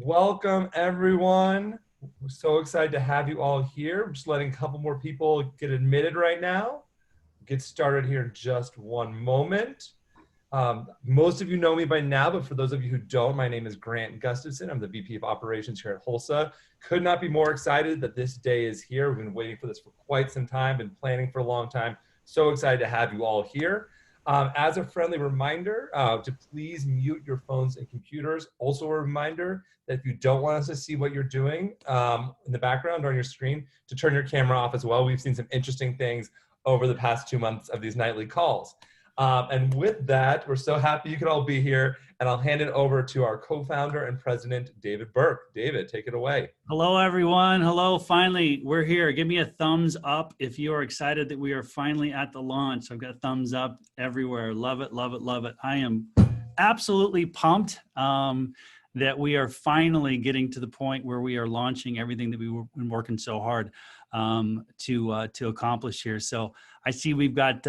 Welcome, everyone. We're so excited to have you all here. I'm just letting a couple more people get admitted right now. Get started here in just one moment. Most of you know me by now, but for those of you who don't, my name is Grant Gustafson. I'm the VP of Operations here at Hulsa. Could not be more excited that this day is here. We've been waiting for this for quite some time, been planning for a long time. So excited to have you all here. As a friendly reminder to please mute your phones and computers. Also a reminder that if you don't want us to see what you're doing in the background or on your screen, to turn your camera off as well. We've seen some interesting things over the past 2 months of these nightly calls. And with that, we're so happy you could all be here. And I'll hand it over to our co-founder and president, David Burke. David, take it away. Hello, everyone. Hello. Finally, we're here. Give me a thumbs up if you are excited that we are finally at the launch. I've got thumbs up everywhere. Love it, love it, love it. I am absolutely pumped that we are finally getting to the point where we are launching everything that we've been working so hard to accomplish here. So I see we've got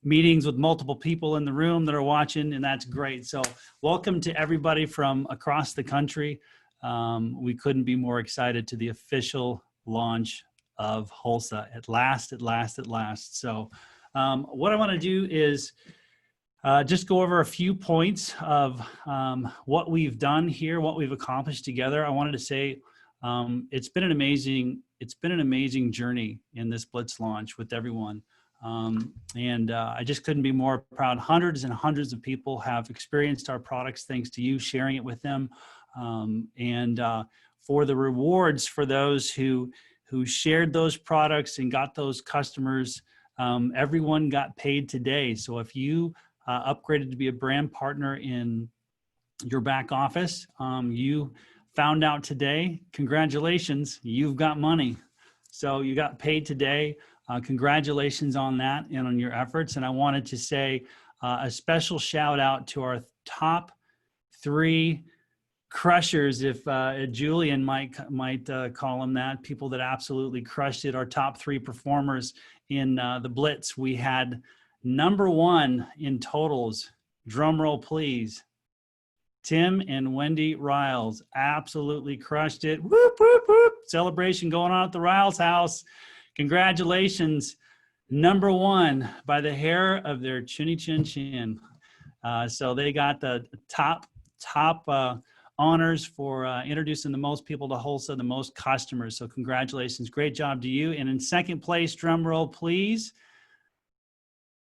meetings with multiple people in the room that are watching, and that's great. So welcome to everybody from across the country. We couldn't be more excited to the official launch of Hulsa at last, at last, at last. So what I want to do is just go over a few points of what we've done here, what we've accomplished together. I wanted to say it's been an amazing journey in this Blitz launch with everyone. I just couldn't be more proud. Hundreds and hundreds of people have experienced our products thanks to you sharing it with them. For the rewards for those who shared those products and got those customers, everyone got paid today. So if you upgraded to be a brand partner in your back office, you found out today, congratulations, you've got money. So you got paid today. Congratulations on that and on your efforts. And I wanted to say a special shout out to our top 3 crushers, if Julian might call them that, people that absolutely crushed it, our top 3 performers in the Blitz. We had #1 in totals, drum roll please, Tim and Wendy Riles absolutely crushed it. Whoop, whoop, whoop. Celebration going on at the Riles house. Congratulations, #1 by the hair of their chinny chin chin. So they got the top honors for introducing the most people to Hulsa, the most customers. So congratulations, great job to you. And in second place, drum roll please,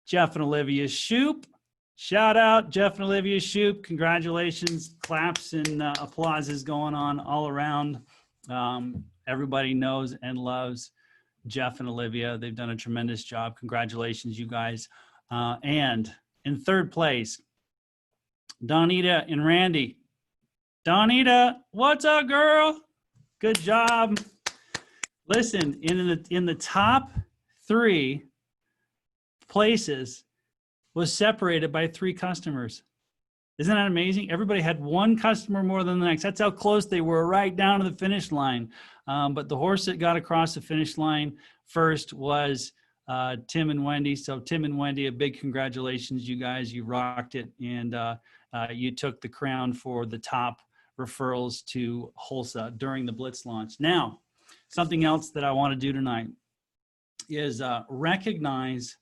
Jeff and Olivia Shoup. Shout out Jeff and Olivia Shoup. Congratulations, claps and applauses going on all around. Everybody knows and loves Jeff and Olivia. They've done a tremendous job. Congratulations, you guys. And in third place, Donita and Randy. Donita, what's up, girl? Good job. Listen, in the top 3 places was separated by 3 customers. Isn't that amazing? Everybody had 1 customer more than the next. That's how close they were, right down to the finish line. But the horse that got across the finish line first was Tim and Wendy. So Tim and Wendy, a big congratulations, you guys. You rocked it, and you took the crown for the top referrals to Hulsa during the Blitz launch. Now, something else that I want to do tonight is recognize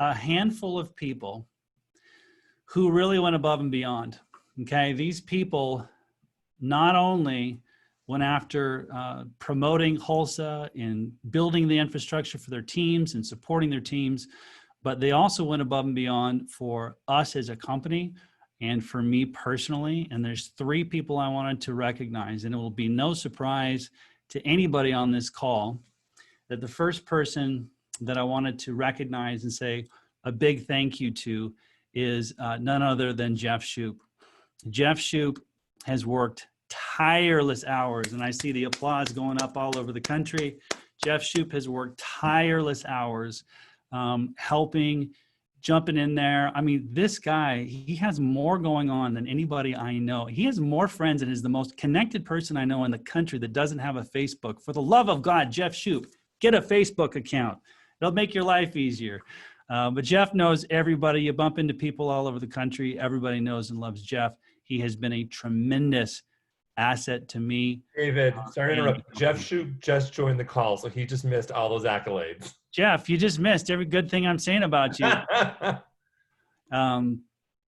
a handful of people who really went above and beyond. Okay, these people not only went after promoting Hulsa and building the infrastructure for their teams and supporting their teams, but they also went above and beyond for us as a company and for me personally. And there's 3 people I wanted to recognize, and it will be no surprise to anybody on this call that the first person that I wanted to recognize and say a big thank you to is none other than Jeff Shoup. Jeff Shoup has worked tireless hours, and I see the applause going up all over the country. Jeff Shoup has worked tireless hours helping, jumping in there. I mean, this guy, he has more going on than anybody I know. He has more friends and is the most connected person I know in the country that doesn't have a Facebook. For the love of God, Jeff Shoup, get a Facebook account. It'll make your life easier. But Jeff knows everybody. You bump into people all over the country. Everybody knows and loves Jeff. He has been a tremendous asset to me. David, sorry to And interrupt. Jeff Shoup just joined the call, so he just missed all those accolades. Jeff, you just missed every good thing I'm saying about you. Um,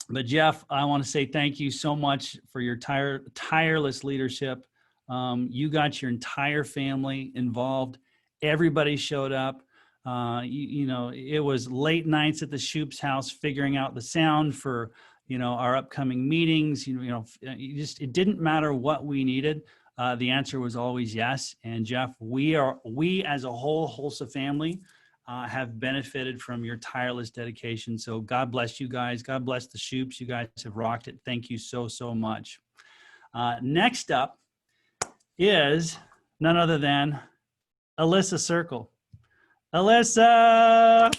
but Jeff, I want to say thank you so much for your tireless leadership. You got your entire family involved. Everybody showed up. You know, it was late nights at the Shoup's house figuring out the sound for, you know, our upcoming meetings. It didn't matter what we needed. The answer was always yes. And Jeff, we as a whole Hulsa family have benefited from your tireless dedication. So God bless you guys. God bless the Shoups. You guys have rocked it. Thank you so, so much. Next up is none other than Alyssa Circle. Alyssa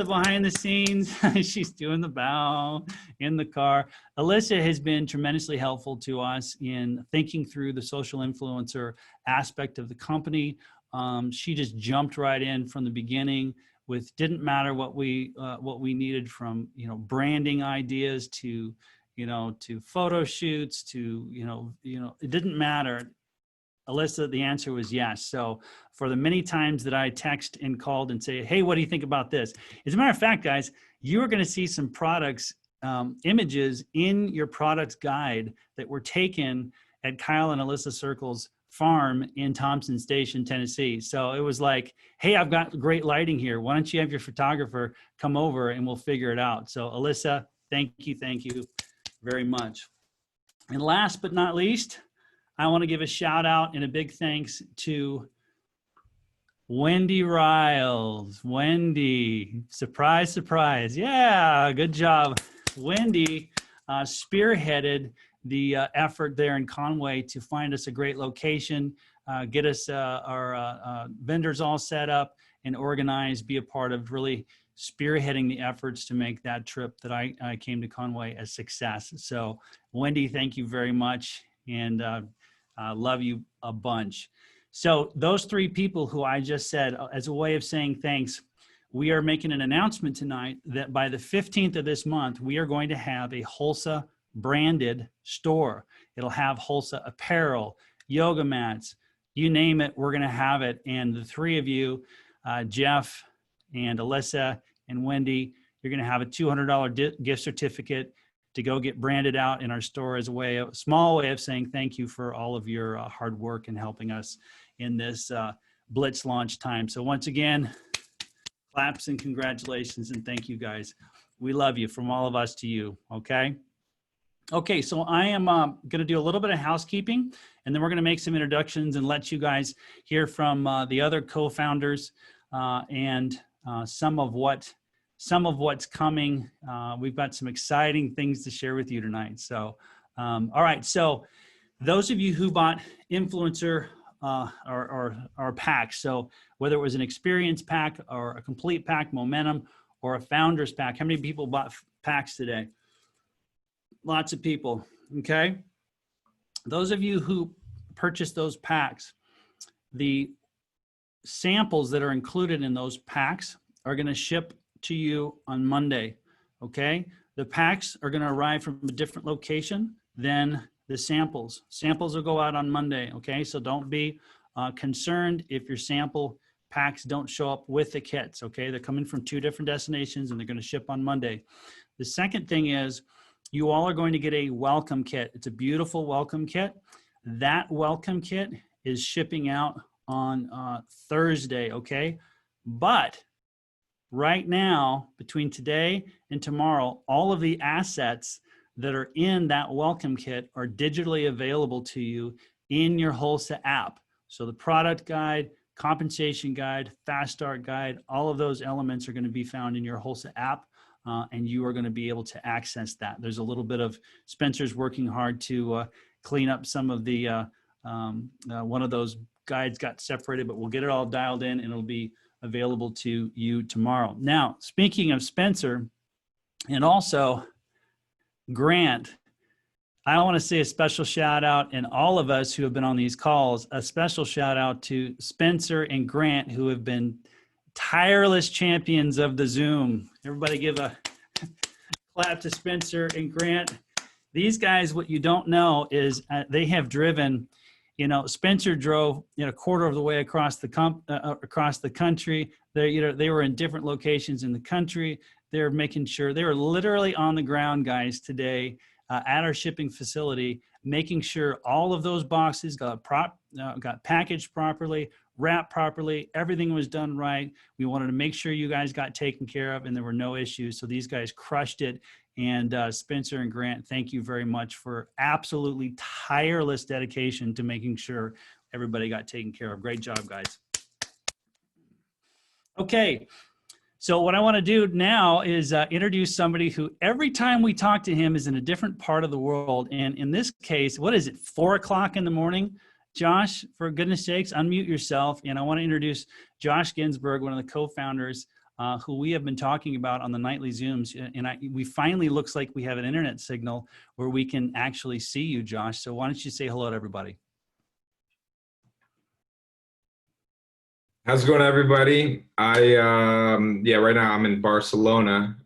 behind the scenes, she's doing the bow in the car. Alyssa has been tremendously helpful to us in thinking through the social influencer aspect of the company. She just jumped right in from the beginning with, didn't matter what we needed from, you know, branding ideas to, you know, to photo shoots to, you know, it didn't matter. Alyssa, the answer was yes. So for the many times that I text and called and say, hey, what do you think about this? As a matter of fact, guys, you are going to see some products, images in your product guide that were taken at Kyle and Alyssa Circle's farm in Thompson Station, Tennessee. So it was like, hey, I've got great lighting here. Why don't you have your photographer come over and we'll figure it out. So Alyssa, thank you very much. And last but not least, I want to give a shout out and a big thanks to Wendy Riles. Wendy, surprise, surprise. Yeah, good job. Wendy spearheaded the effort there in Conway to find us a great location, get us our vendors all set up and organized, be a part of really spearheading the efforts to make that trip that I came to Conway a success. So Wendy, thank you very much. And love you a bunch. So those three people who I just said, as a way of saying thanks, we are making an announcement tonight that by the 15th of this month, we are going to have a Hulsa branded store. It'll have Hulsa apparel, yoga mats, you name it, we're going to have it. And the three of you, Jeff and Alyssa and Wendy, you're going to have a $200 gift certificate to go get branded out in our store as a small way of saying thank you for all of your hard work and helping us in this Blitz launch time. So once again, claps and congratulations and thank you guys. We love you from all of us to you, okay? Okay, so I am gonna do a little bit of housekeeping and then we're gonna make some introductions and let you guys hear from the other co-founders and some of what's coming. We've got some exciting things to share with you tonight. So, all right. So those of you who bought influencer or packs, so whether it was an experience pack or a complete pack, momentum, or a founder's pack, how many people bought packs today? Lots of people. Okay. Those of you who purchased those packs, the samples that are included in those packs are going to ship to you on Monday, okay? The packs are gonna arrive from a different location than the samples. Samples will go out on Monday, okay? So don't be concerned if your sample packs don't show up with the kits, okay? They're coming from two different destinations and they're gonna ship on Monday. The second thing is you all are going to get a welcome kit. It's a beautiful welcome kit. That welcome kit is shipping out on Thursday, okay? But right now, between today and tomorrow, all of the assets that are in that welcome kit are digitally available to you in your Hulsa app. So the product guide, compensation guide, fast start guide, all of those elements are going to be found in your Hulsa app, and you are going to be able to access that. There's a little bit of Spencer's working hard to clean up some of the, one of those guides got separated, but we'll get it all dialed in and it'll be available to you tomorrow. Now, speaking of Spencer and also Grant, I want to say a special shout out, and all of us who have been on these calls, a special shout out to Spencer and Grant, who have been tireless champions of the Zoom. Everybody give a clap to Spencer and Grant. These guys, what you don't know is they have driven, Spencer drove, a quarter of the way across the country. They were in different locations in the country. They're making sure they were literally on the ground, guys, today at our shipping facility, making sure all of those boxes got packaged properly, wrapped properly. Everything was done right. We wanted to make sure you guys got taken care of and there were no issues. So these guys crushed it. And Spencer and Grant, thank you very much for absolutely tireless dedication to making sure everybody got taken care of. Great job, guys. Okay, so what I want to do now is introduce somebody who every time we talk to him is in a different part of the world. And in this case, what is it, 4 o'clock in the morning? Josh, for goodness sakes, unmute yourself. And I want to introduce Josh Ginsburg, one of the co-founders, who we have been talking about on the nightly Zooms. And we finally looks like we have an internet signal where we can actually see you, Josh. So why don't you say hello to everybody? How's it going, everybody? Right now I'm in Barcelona,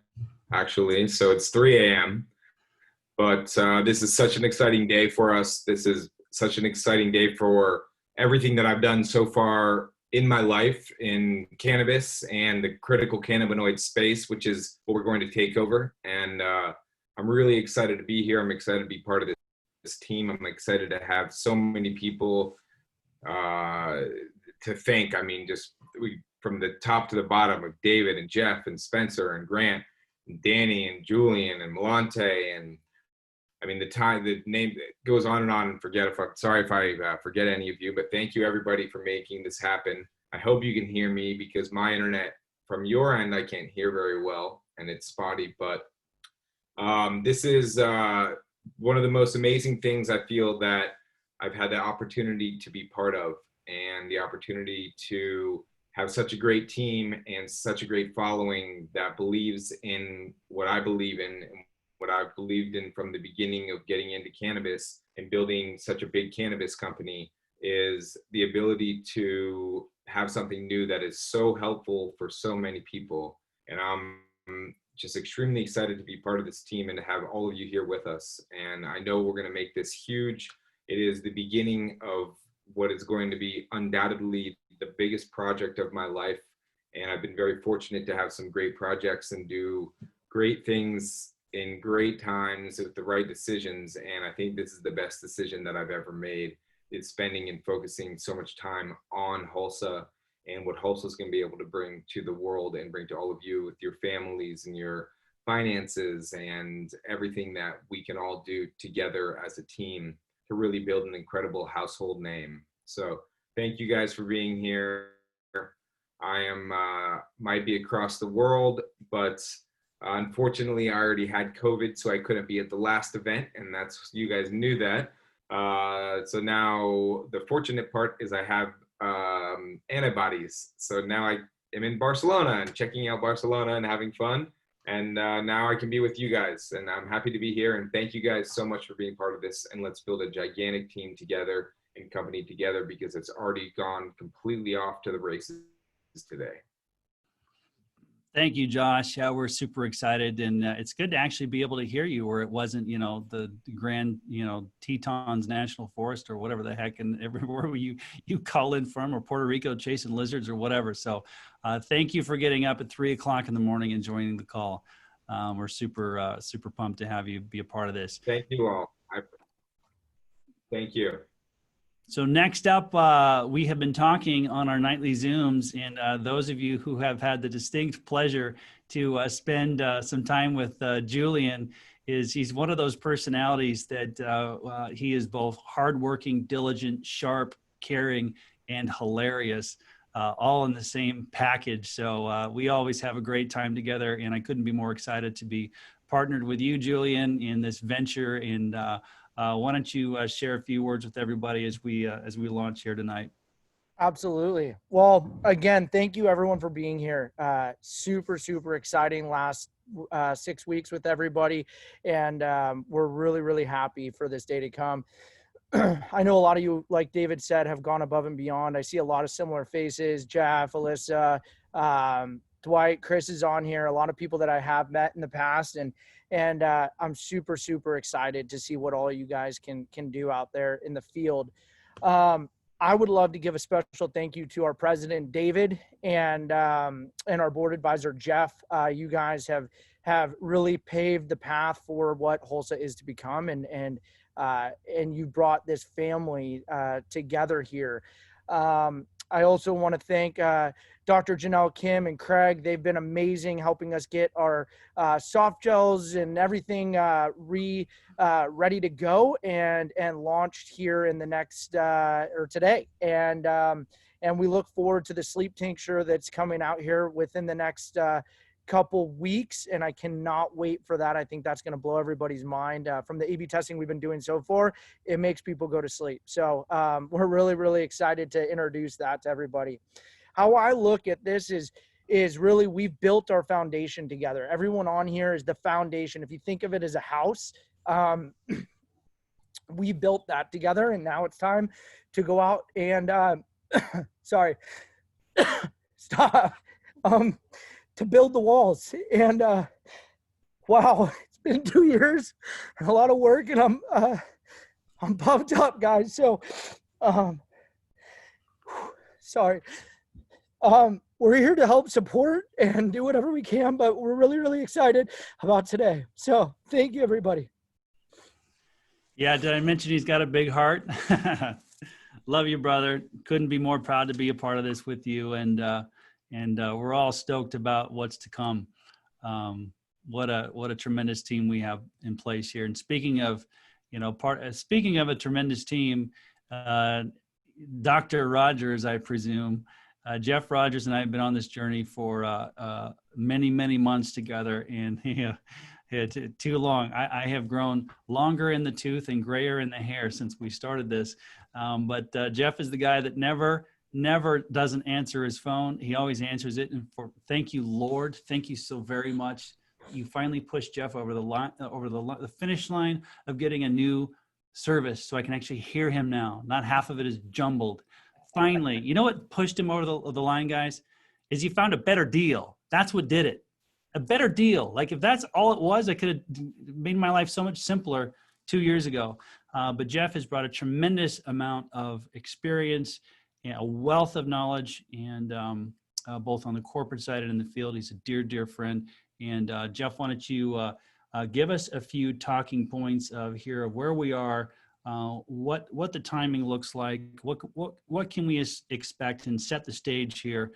actually. So it's 3 a.m. But this is such an exciting day for us. This is such an exciting day for everything that I've done so far in my life in cannabis and the critical cannabinoid space, which is what we're going to take over. And I'm really excited to be here. I'm excited to be part of this team. I'm excited to have so many people to thank. I mean, from the top to the bottom of David and Jeff and Spencer and Grant and Danny and Julian and Melante, and I mean the name goes on and on. And sorry if I forget any of you, but thank you everybody for making this happen. I hope you can hear me because my internet from your end I can't hear very well and it's spotty. But this is one of the most amazing things I feel that I've had the opportunity to be part of, and the opportunity to have such a great team and such a great following that believes in what I believe in and what I've believed in from the beginning of getting into cannabis and building such a big cannabis company, is the ability to have something new that is so helpful for so many people. And I'm just extremely excited to be part of this team and to have all of you here with us. And I know we're going to make this huge. It is the beginning of what is going to be undoubtedly the biggest project of my life. And I've been very fortunate to have some great projects and do great things in great times with the right decisions. And I think this is the best decision that I've ever made, is spending and focusing so much time on Hulsa and what Hulsa is going to be able to bring to the world and bring to all of you with your families and your finances and everything that we can all do together as a team to really build an incredible household name. So thank you guys for being here. I might be across the world, but unfortunately I already had COVID, so I couldn't be at the last event, and you guys knew that. So now the fortunate part is I have antibodies. So now I am in Barcelona and checking out Barcelona and having fun. And now I can be with you guys, and I'm happy to be here. And thank you guys so much for being part of this. And let's build a gigantic team together and company together, because it's already gone completely off to the races today. Thank you, Josh. Yeah, we're super excited, and it's good to actually be able to hear you where it wasn't, the Grand, Tetons National Forest or whatever the heck, and everywhere you call in from, or Puerto Rico chasing lizards or whatever. So thank you for getting up at 3 o'clock in the morning and joining the call. We're super pumped to have you be a part of this. Thank you all. Thank you. So next up, we have been talking on our nightly Zooms, and those of you who have had the distinct pleasure to spend some time with Julian, he's one of those personalities that he is both hardworking, diligent, sharp, caring, and hilarious, all in the same package. So we always have a great time together, and I couldn't be more excited to be partnered with you, Julian, in this venture. And why don't you share a few words with everybody as we launch here tonight? Absolutely. Well, again, thank you everyone for being here. Super exciting last 6 weeks with everybody. And we're really happy for this day to come. I know a lot of you, like David said, have gone above and beyond. I see a lot of similar faces, Jeff, Alyssa, Dwight, Chris is on here, a lot of people that I have met in the past, and I'm super, super excited to see what all you guys can do out there in the field. I would love to give a special thank you to our president, David, and our board advisor, Jeff. You guys have really paved the path for what Hulsa is to become, and you brought this family together here. I also want to thank Dr. Janelle Kim and Craig. They've been amazing helping us get our soft gels and everything ready to go and launched here in the next or today. And we look forward to the sleep tincture that's coming out here within the next couple weeks, and I cannot wait for that. I think that's going to blow everybody's mind. From the A/B testing we've been doing so far, it makes people go to sleep. So we're really, really excited to introduce that to everybody. How I look at this is really, we've built our foundation together. Everyone on here is the foundation. If you think of it as a house, we built that together, and now it's time to go out and sorry, stop. To build the walls. And wow, it's been 2 years and a lot of work, and I'm pumped up, guys. So sorry. We're here to help support and do whatever we can, but we're really, really excited about today. So thank you, everybody. Yeah, did I mention he's got a big heart? Love you, brother. Couldn't be more proud to be a part of this with you, and we're all stoked about what's to come. What a tremendous team we have in place here. And speaking of, speaking of a tremendous team, Dr. Rogers, I presume, Jeff Rogers and I have been on this journey for many, many months together, and too long. I have grown longer in the tooth and grayer in the hair since we started this. But Jeff is the guy that never doesn't answer his phone. He always answers it. And thank you, Lord. Thank you so very much. You finally pushed Jeff over the line, the finish line of getting a new service, so I can actually hear him now. Not half of it is jumbled. Finally, you know what pushed him over the line, guys? Is he found a better deal. That's what did it. A better deal. Like, if that's all it was, I could have made my life so much simpler 2 years ago. But Jeff has brought a tremendous amount of experience, a wealth of knowledge, and both on the corporate side and in the field. He's a dear, dear friend. And Jeff, why don't you give us a few talking points of where we are, what the timing looks like, what can we expect, and set the stage here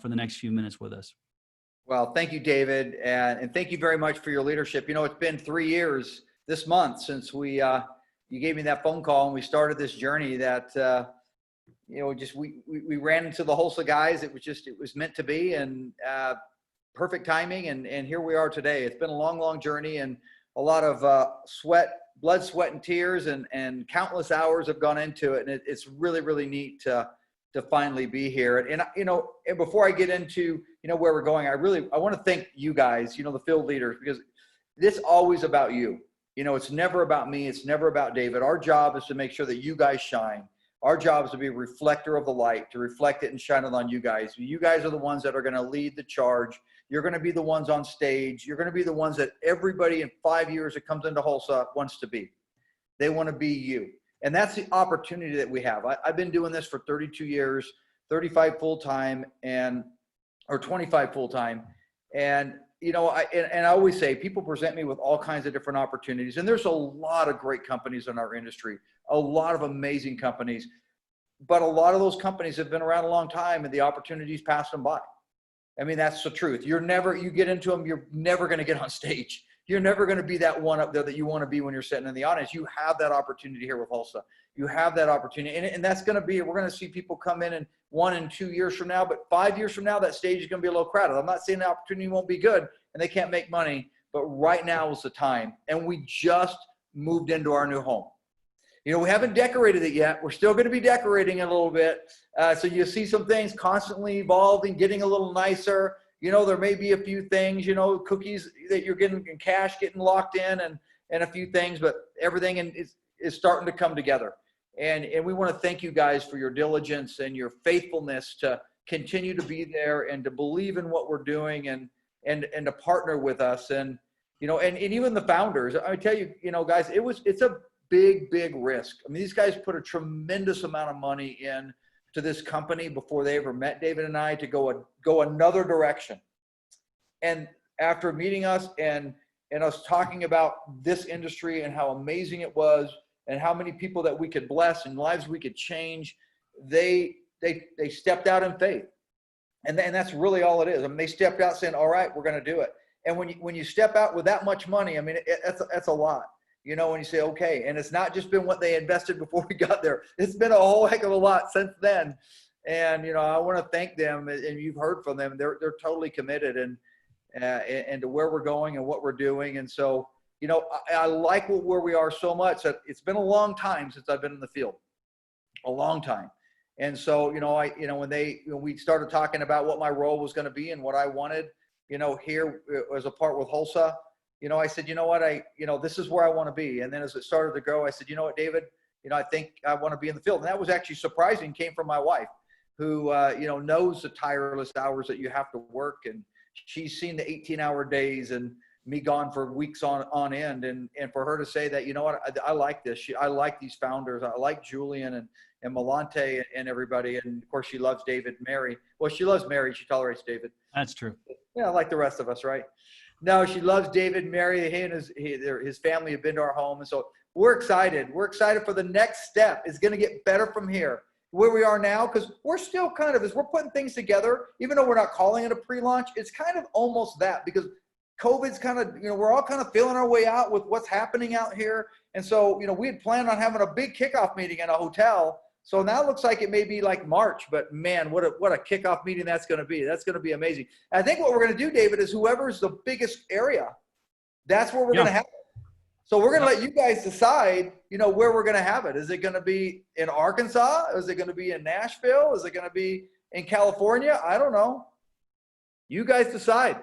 for the next few minutes with us. Well, thank you, David, and thank you very much for your leadership. You know, it's been 3 years this month since you gave me that phone call and we started this journey that we ran into the Hulsa guys. It was meant to be, and perfect timing, and here we are today. It's been a long, long journey, and a lot of blood, sweat, and tears, and countless hours have gone into it, and it's really, really neat to finally be here. And before I get into where we're going, I want to thank you guys, the field leaders, because this is always about you. It's never about me. It's never about David. Our job is to make sure that you guys shine. Our job is to be a reflector of the light, to reflect it and shine it on you guys. You guys are the ones that are going to lead the charge. You're going to be the ones on stage. You're going to be the ones that everybody in 5 years that comes into Hulsa wants to be. They want to be you. And that's the opportunity that we have. I've been doing this for 32 years, 35 full-time, or 25 full-time. And, I always say, people present me with all kinds of different opportunities. And there's a lot of great companies in our industry, a lot of amazing companies. But a lot of those companies have been around a long time, and the opportunities pass them by. I mean, that's the truth. You get into them, you're never going to get on stage. You're never going to be that one up there that you want to be when you're sitting in the audience. You have that opportunity here with Hulsa. You have that opportunity. And that's going to be, we're going to see people come in 1 and 2 years from now, but 5 years from now, that stage is going to be a little crowded. I'm not saying the opportunity won't be good and they can't make money, but right now is the time. And we just moved into our new home. We haven't decorated it yet. We're still going to be decorating it a little bit. So you'll see some things constantly evolving, getting a little nicer. There may be a few things, cookies that you're getting in cash, getting locked in, and a few things, but everything is starting to come together. And we want to thank you guys for your diligence and your faithfulness to continue to be there and to believe in what we're doing and to partner with us. And, you know, and even the founders, I tell you, you know, guys, it's a big risk. I mean, these guys put a tremendous amount of money in to this company before they ever met David and I to go another direction. And after meeting us and us talking about this industry and how amazing it was and how many people that we could bless and lives we could change, they stepped out in faith. And that's really all it is. I mean, they stepped out saying, all right, we're going to do it. And when you step out with that much money, I mean, that's a lot, you know, when you say, okay, and it's not just been what they invested before we got there. It's been a whole heck of a lot since then. And, you know, I want to thank them, and you've heard from them. They're totally committed and to where we're going and what we're doing. And so, you know, I like where we are so much that it's been a long time since I've been in the field, a long time. And so, you know, when we started talking about what my role was going to be and what I wanted, you know, here as a part with Hulsa, you know, I said, you know what, this is where I want to be. And then as it started to grow, I said, you know what, David, you know, I think I want to be in the field. And that was actually surprising, came from my wife, who, you know, knows the tireless hours that you have to work. And she's seen the 18-hour days and me gone for weeks on end. And for her to say that, you know what, I like this. I like these founders. I like Julian and Malante and everybody. And of course she loves David and Mary. Well, she loves Mary. She tolerates David. That's true. Yeah, like the rest of us, right? No, she loves David and Mary. He and his family have been to our home. And so we're excited. We're excited for the next step. It's going to get better from here, where we are now, because we're still kind of, as we're putting things together, even though we're not calling it a pre-launch, it's kind of almost that, because COVID's kind of, you know, we're all kind of feeling our way out with what's happening out here. And so, you know, we had planned on having a big kickoff meeting in a hotel. So now it looks like it may be like March, but man, what a kickoff meeting that's going to be. That's going to be amazing. And I think what we're going to do, David, is whoever's the biggest area, that's where we're going to have it. So we're going to let you guys decide, you know, where we're going to have it. Is it going to be in Arkansas? Is it going to be in Nashville? Is it going to be in California? I don't know. You guys decide.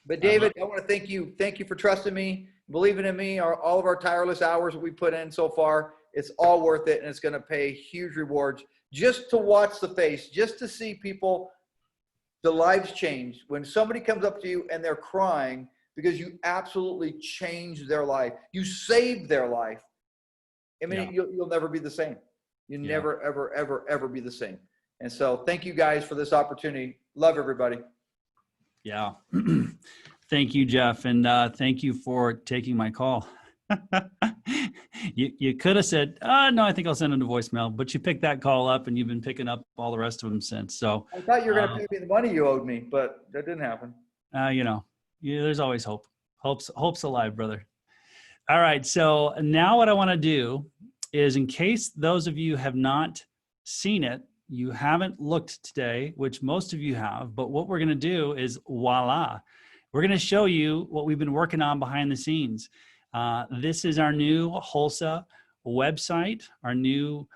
But David, I want to thank you. Thank you for trusting me, believing in me, all of our tireless hours that we put in so far. It's all worth it, and it's going to pay huge rewards just to watch the face, just to see people, the lives change. When somebody comes up to you and they're crying because you absolutely changed their life, you saved their life. I mean, you'll never be the same. You never, ever be the same. And so thank you guys for this opportunity. Love everybody. Yeah. Thank you, Jeff. And thank you for taking my call. You could have said, no, I think I'll send him to voicemail, but you picked that call up and you've been picking up all the rest of them since. So I thought you were going to pay me the money you owed me, but that didn't happen. You know, there's always hope. Hope's alive, brother. All right. So now what I want to do is, in case those of you have not seen it, you haven't looked today, which most of you have, but what we're going to do is voila. We're going to show you what we've been working on behind the scenes. This is our new Hulsa website, our new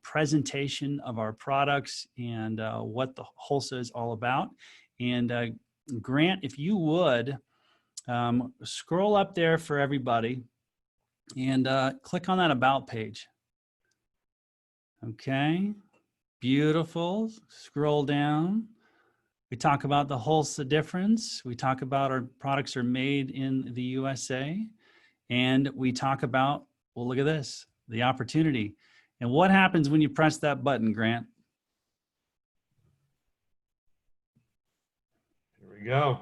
presentation of our products and what the Hulsa is all about. And Grant, if you would, scroll up there for everybody and click on that About page. Okay, beautiful. Scroll down. We talk about the Hulsa difference. We talk about our products are made in the USA. And we talk about, well, look at this, the opportunity. And what happens when you press that button, Grant? Here we go.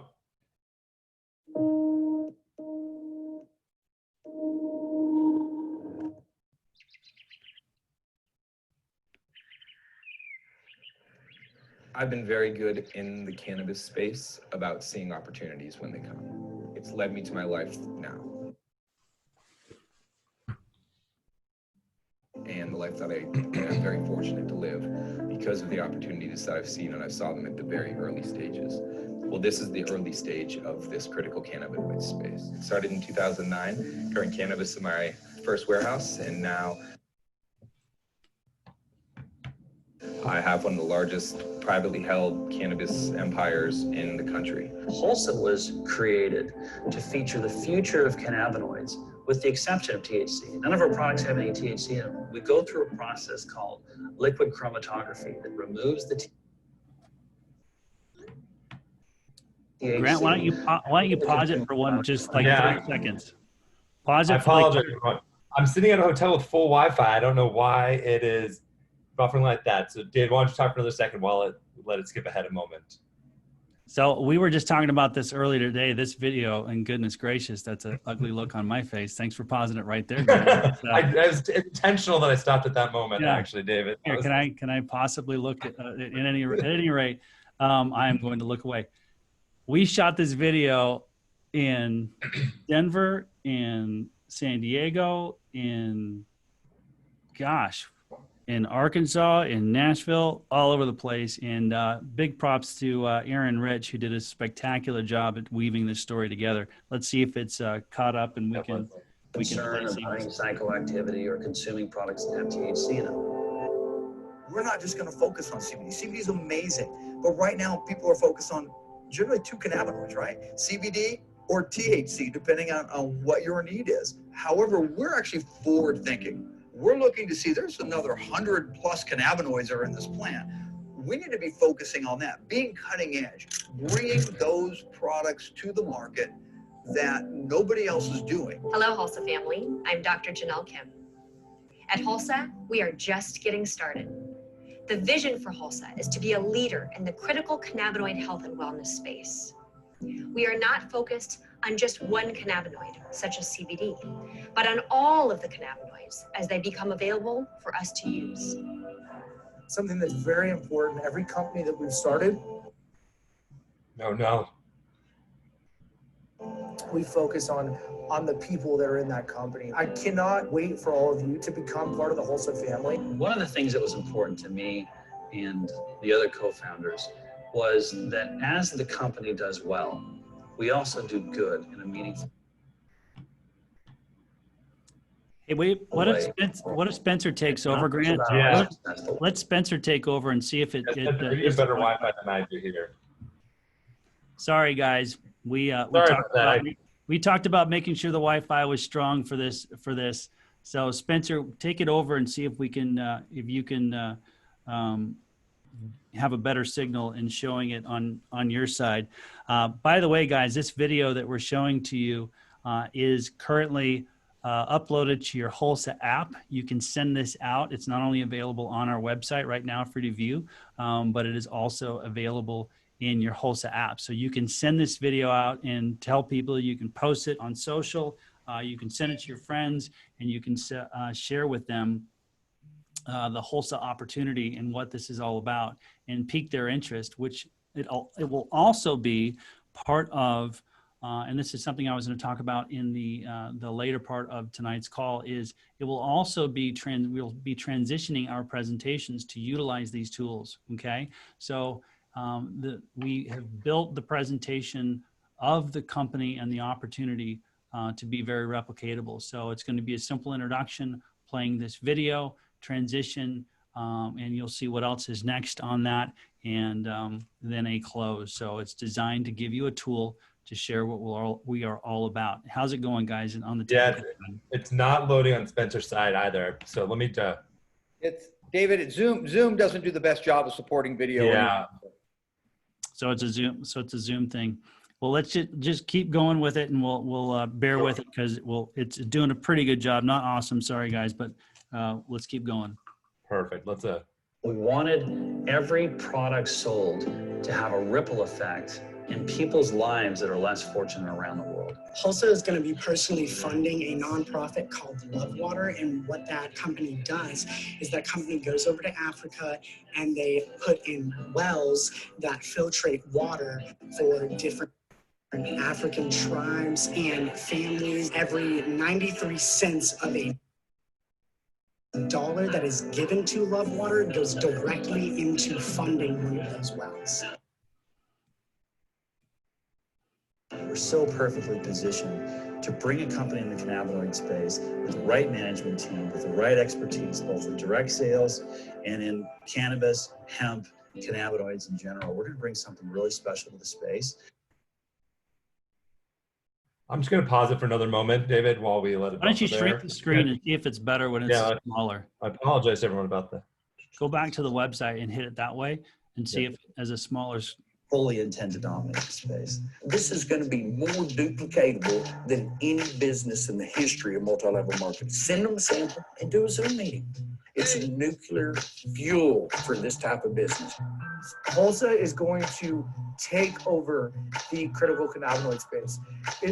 I've been very good in the cannabis space about seeing opportunities when they come. It's led me to my life now. And the life that I am very fortunate to live because of the opportunities that I've seen, and I saw them at the very early stages. Well, this is the early stage of this critical cannabinoid space. It started in 2009, growing cannabis in my first warehouse, and now I have one of the largest privately held cannabis empires in the country. Hulsa was created to feature the future of cannabinoids with the exception of THC. None of our products have any THC in them. We go through a process called liquid chromatography that removes the THC. Grant, why don't you pause it for just like 30 seconds? Pause I it for like apologize. I'm sitting at a hotel with full Wi-Fi. I don't know why it is buffering like that. So Dave, why don't you talk for another second while let it skip ahead a moment. So we were just talking about this earlier today, this video, and goodness gracious, that's an ugly look on my face. Thanks for pausing it right there. Grant. It was intentional that I stopped at that moment, actually, David. Here, can I possibly look at any rate, I am going to look away. We shot this video in Denver, in San Diego, in Arkansas, in Nashville, all over the place. And big props to Aaron Rich, who did a spectacular job at weaving this story together. Let's see if it's caught up and we can concern of hunting psychoactivity or consuming products that have THC in them. We're not just going to focus on CBD. CBD is amazing, but right now people are focused on generally 2 cannabinoids, right? CBD or THC, depending on what your need is. However, we're actually forward thinking. We're looking to see there's another 100+ cannabinoids that are in this plant. We need to be focusing on that, being cutting edge, bringing those products to the market that nobody else is doing. Hello, Hulsa family. I'm Dr. Janelle Kim. At Hulsa, we are just getting started. The vision for Hulsa is to be a leader in the critical cannabinoid health and wellness space. We are not focused on just one cannabinoid, such as CBD, but on all of the cannabinoids as they become available for us to use. Something that's very important, every company that we've started, we focus on the people that are in that company. I cannot wait for all of you to become part of the Hulsa family. One of the things that was important to me and the other co-founders was that as the company does well, we also do good in a meaningful. Hey, wait, what if Spencer takes over, Grant? Yeah. Let Spencer take over and see if it you have better Wi-Fi than I do here. Sorry, guys. We talked about making sure the Wi-Fi was strong for this. So Spencer, take it over and see if we can, if you can have a better signal in showing it on your side. By the way, guys, this video that we're showing to you is currently uploaded to your Hulsa app. You can send this out. It's not only available on our website right now for you to view, but it is also available in your Hulsa app. So you can send this video out and tell people, you can post it on social, you can send it to your friends, and you can share with them the Hulsa opportunity and what this is all about and pique their interest, which it will also be part of, and this is something I was going to talk about in the later part of tonight's call, is it will also be, we'll be transitioning our presentations to utilize these tools, okay? So we have built the presentation of the company and the opportunity to be very replicatable. So it's going to be a simple introduction, playing this video, transition, and you'll see what else is next on that, and then a close. So it's designed to give you a tool to share what we are all about. How's it going, guys? On the it's not loading on Spencer's side either. So let me. It's David. Zoom doesn't do the best job of supporting video. Yeah. So it's a Zoom. So it's a Zoom thing. Well, let's just keep going with it, and we'll bear with it because it's doing a pretty good job. Not awesome, sorry guys, but let's keep going. Perfect. We wanted every product sold to have a ripple effect in people's lives that are less fortunate around the world. Hulsa is going to be personally funding a nonprofit called Love Water, and what that company does is that company goes over to Africa and they put in wells that filtrate water for different African tribes and families. Every 93 cents of a dollar that is given to Love Water goes directly into funding one of those wells. We're so perfectly positioned to bring a company in the cannabinoid space with the right management team, with the right expertise, both in direct sales and in cannabis, hemp, cannabinoids in general. We're going to bring something really special to the space. I'm just going to pause it for another moment, David, while we let it. Why don't you buffer shrink there. the screen and see if it's better when it's Yeah. smaller? I apologize to everyone about that. Go back to the website and hit it that way and see if as a smaller. Fully intend to dominate the space. This is going to be more duplicatable than any business in the history of multi-level marketing. Send them a sample and do a Zoom meeting. It's a nuclear fuel for this type of business. Hulsa is going to take over the critical cannabinoid space.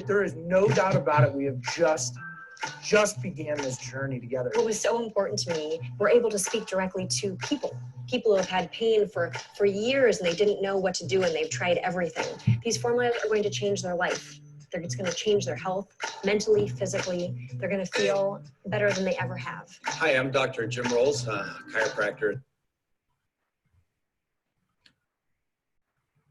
There is no doubt about it. We have just began this journey together. What was so important to me, we're able to speak directly to people who have had pain for years and they didn't know what to do and they've tried everything. These formulas are going to change their life. It's going to change their health, mentally, physically. They're going to feel better than they ever have. Hi, I'm Dr. Jim Rolls, chiropractor.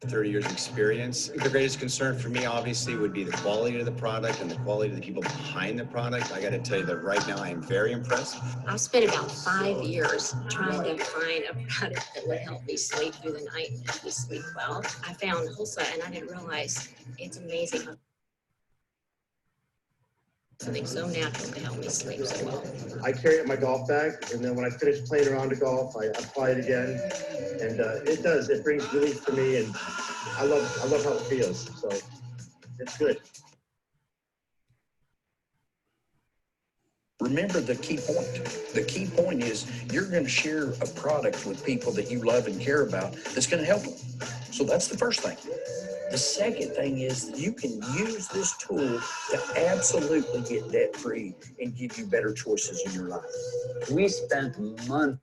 30 years experience. The greatest concern for me obviously would be the quality of the product and the quality of the people behind the product. I got to tell you that right now I am very impressed. I've spent about 5 years trying to find a product that would help me sleep through the night and help me sleep well. I found Hulsa and I didn't realize it's amazing. Something so natural to help me sleep so well. I carry it in my golf bag, and then when I finish playing around the golf, I apply it again, and it brings relief to me, and I love how it feels. So it's good. Remember the key point. The key point is you're going to share a product with people that you love and care about that's going to help them. So that's the first thing. The second thing is you can use this tool to absolutely get debt-free and give you better choices in your life. We spent months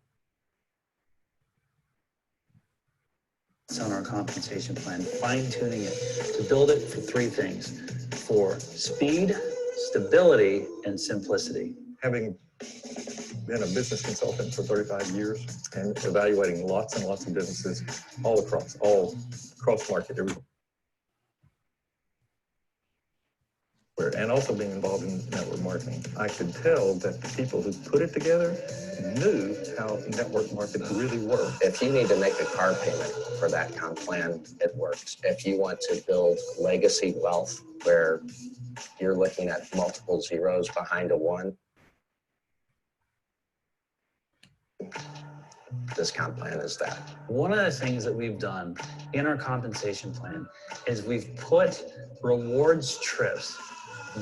on our compensation plan, fine-tuning it to build it for 3 things: for speed, stability, and simplicity. Having been a business consultant for 35 years and evaluating lots and lots of businesses all across market, everywhere. And also being involved in network marketing, I could tell that the people who put it together knew how network marketing really worked. If you need to make a car payment for that comp plan, it works. If you want to build legacy wealth where you're looking at multiple zeros behind a 1, this comp plan is that. One of the things that we've done in our compensation plan is we've put rewards trips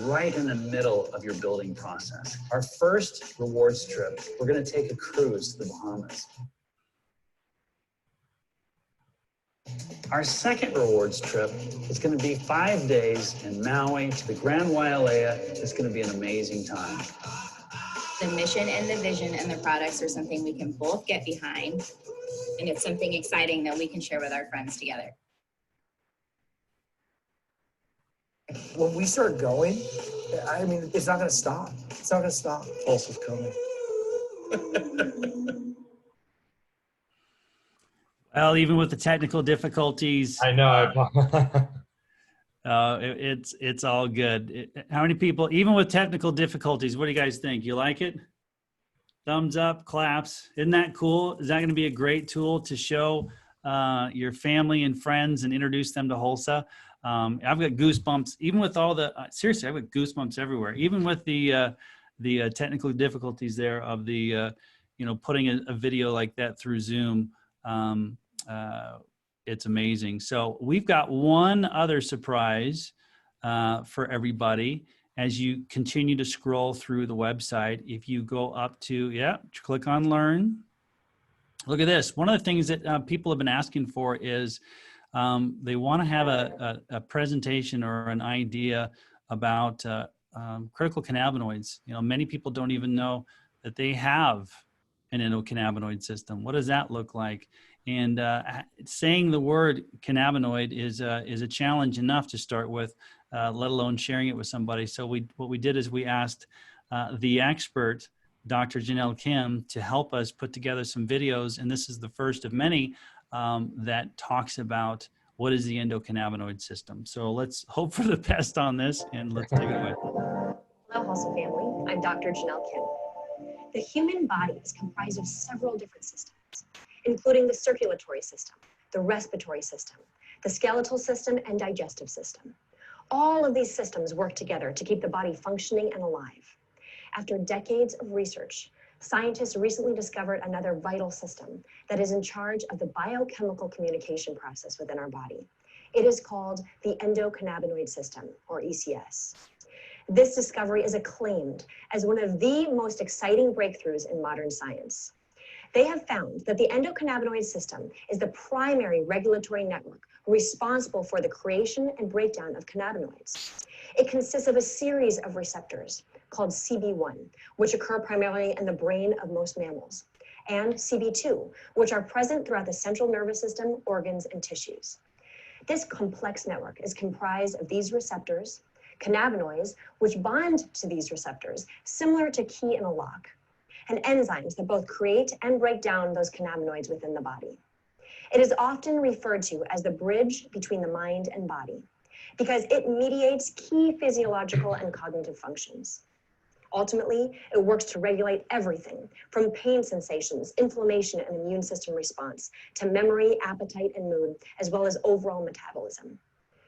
right in the middle of your building process. Our first rewards trip, we're going to take a cruise to the Bahamas. Our second rewards trip is going to be 5 days in Maui to the Grand Wailea. It's going to be an amazing time. The mission and the vision and the products are something we can both get behind, and it's something exciting that we can share with our friends together. When we start going, I mean, it's not going to stop. It's not going to stop. Hulsa's coming. Well, even with the technical difficulties, I know. It's all good. How many people, even with technical difficulties, what do you guys think? You like it? Thumbs up, claps. Isn't that cool? Is that going to be a great tool to show your family and friends and introduce them to Hulsa? I've got goosebumps, even with all the, seriously, I've got goosebumps everywhere, even with the technical difficulties there of the, putting a video like that through Zoom. It's amazing. So we've got one other surprise for everybody as you continue to scroll through the website. If you go up to, click on Learn. Look at this. One of the things that people have been asking for is they want to have a presentation or an idea about critical cannabinoids. Many people don't even know that they have an endocannabinoid system. What does that look like? And saying the word cannabinoid is a challenge enough to start with, let alone sharing it with somebody. So what we did is we asked the expert, Dr. Janelle Kim, to help us put together some videos. And this is the first of many that talks about what is the endocannabinoid system. So let's hope for the best on this, and let's take it away. Hello, Hulsa family. I'm Dr. Janelle Kim. The human body is comprised of several different systems, including the circulatory system, the respiratory system, the skeletal system, and digestive system. All of these systems work together to keep the body functioning and alive. After decades of research, scientists recently discovered another vital system that is in charge of the biochemical communication process within our body. It is called the endocannabinoid system, or ECS. This discovery is acclaimed as one of the most exciting breakthroughs in modern science. They have found that the endocannabinoid system is the primary regulatory network responsible for the creation and breakdown of cannabinoids. It consists of a series of receptors called CB1, which occur primarily in the brain of most mammals, and CB2, which are present throughout the central nervous system, organs, and tissues. This complex network is comprised of these receptors, cannabinoids, which bond to these receptors, similar to key in a lock, and enzymes that both create and break down those cannabinoids within the body. It is often referred to as the bridge between the mind and body because it mediates key physiological and cognitive functions. Ultimately, it works to regulate everything from pain sensations, inflammation and immune system response, to memory, appetite, and mood, as well as overall metabolism.